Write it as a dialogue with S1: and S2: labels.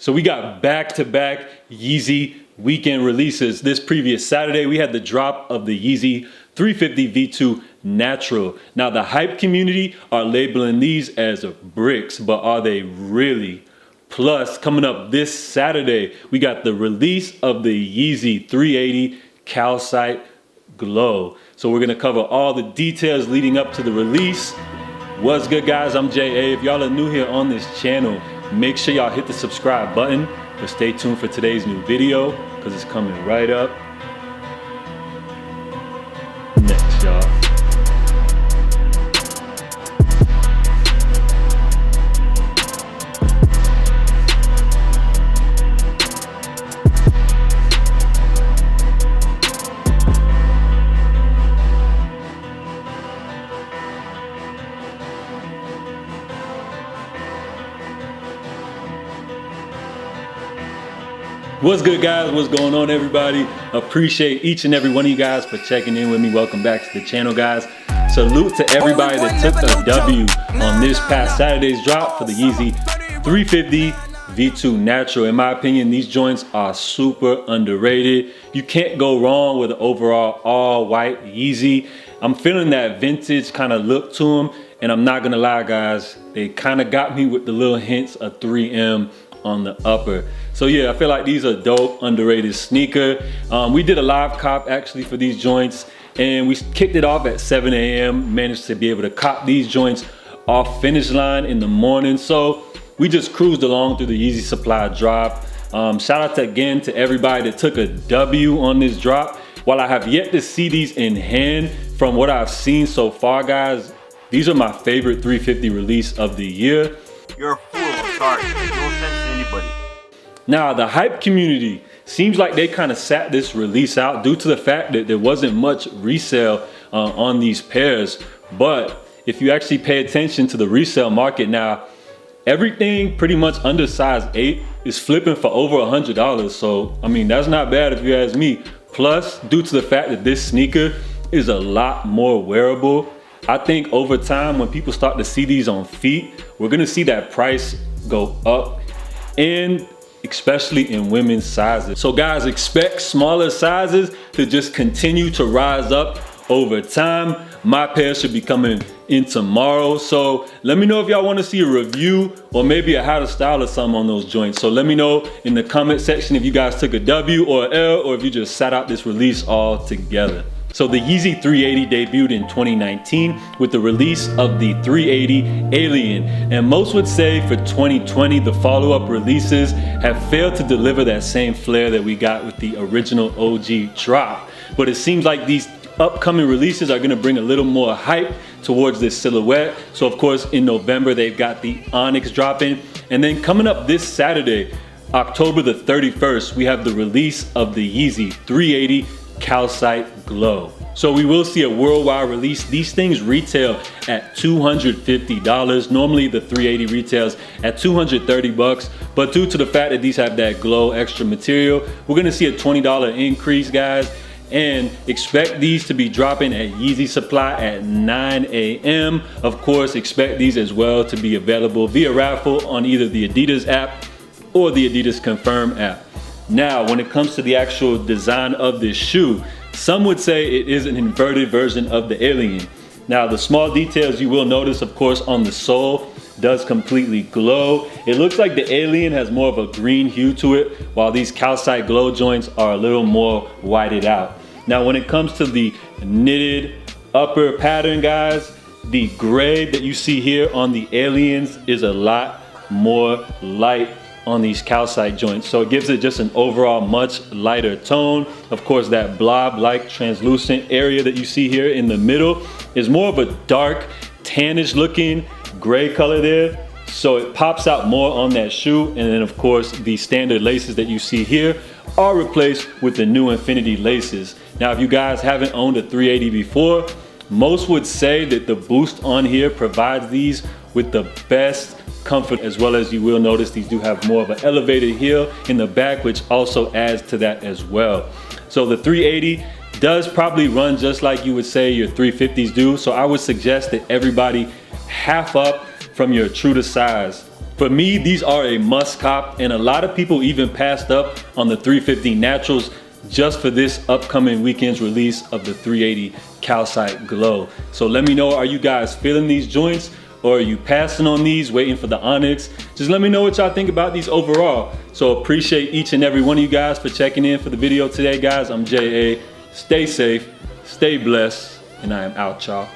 S1: So we got back-to-back Yeezy weekend releases. This previous Saturday, we had the drop of the Yeezy 350 V2 Natural. Now the hype community are labeling these as bricks, but are they really? Plus, coming up this Saturday, we got the release of the Yeezy 380 Calcite Glow. So we're gonna cover all the details leading up to the release. What's good, guys? I'm J.A. If y'all are new here on this channel, make sure y'all hit the subscribe button, but stay tuned for today's new video because it's coming right up next, y'all. What's good, guys? What's going on, everybody? Appreciate each and every one of you guys for checking in with me. Welcome back to the channel, guys. Salute to everybody that took a W on this past Saturday's drop for the Yeezy 350 V2 Natural. In my opinion, these joints are super underrated. You can't go wrong with an overall all white Yeezy. I'm feeling that vintage kind of look to them, and I'm not gonna lie, guys, they kind of got me with the little hints of 3M on the upper. So yeah, I feel like these are dope, underrated sneaker. We did a live cop actually for these joints, and we kicked it off at 7 a.m. Managed to be able to cop these joints off finish line in the morning. So we just cruised along through the Yeezy supply drop. Shout out again to everybody that took a W on this drop. While I have yet to see these in hand, from what I've seen so far, guys, these are my favorite 350 release of the year.
S2: You're a fool, sorry, it makes no sense to anybody.
S1: Now, the hype community seems like they kind of sat this release out due to the fact that there wasn't much resale on these pairs. But if you actually pay attention to the resale market now, everything pretty much under size 8 is flipping for over $100. So, I mean, that's not bad if you ask me. Plus, due to the fact that this sneaker is a lot more wearable, I think over time, when people start to see these on feet, we're gonna see that price go up, and especially in women's sizes. So guys, expect smaller sizes to just continue to rise up over time. My pair should be coming in tomorrow. So let me know if y'all wanna see a review or maybe a how to style or something on those joints. So let me know in the comment section if you guys took a W or an L, or if you just sat out this release all together. So the Yeezy 380 debuted in 2019 with the release of the 380 Alien. And most would say for 2020, the follow-up releases have failed to deliver that same flair that we got with the original OG drop. But it seems like these upcoming releases are gonna bring a little more hype towards this silhouette. So of course, in November, they've got the Onyx dropping. And then coming up this Saturday, October the 31st, we have the release of the Yeezy 380 Calcite Glow. So we will see a worldwide release. These things retail at $250. Normally the 380 retails at 230 bucks, but due to the fact that these have that glow extra material, we're gonna see a $20 increase, guys. And expect these to be dropping at Yeezy Supply at 9 a.m. Of course, expect these as well to be available via raffle on either the Adidas app or the Adidas Confirm app. Now, when it comes to the actual design of this shoe, some would say it is an inverted version of the Alien. Now, the small details you will notice, of course, on the sole does completely glow. It looks like the Alien has more of a green hue to it, while these Calcite Glow joints are a little more whited out. Now, when it comes to the knitted upper pattern, guys, the gray that you see here on the Aliens is a lot more light on these Calcite joints. So it gives it just an overall much lighter tone. Of course, that blob-like translucent area that you see here in the middle is more of a dark, tannish looking gray color there. So it pops out more on that shoe. And then of course, the standard laces that you see here are replaced with the new Infinity laces. Now, if you guys haven't owned a 380 before, most would say that the boost on here provides these with the best comfort, as well as you will notice these do have more of an elevated heel in the back, which also adds to that as well. So the 380 does probably run just like you would say your 350s do. So I would suggest that everybody half up from your true to size For me, these are a must cop, and a lot of people even passed up on the 350 Naturals just for this upcoming weekend's release of the 380 Calcite Glow. So let me know, are you guys feeling these joints, or are you passing on these, waiting for the Onyx? Just let me know what y'all think about these overall. So appreciate each and every one of you guys for checking in for the video today, guys. I'm J.A. Stay safe, stay blessed, and I am out, y'all.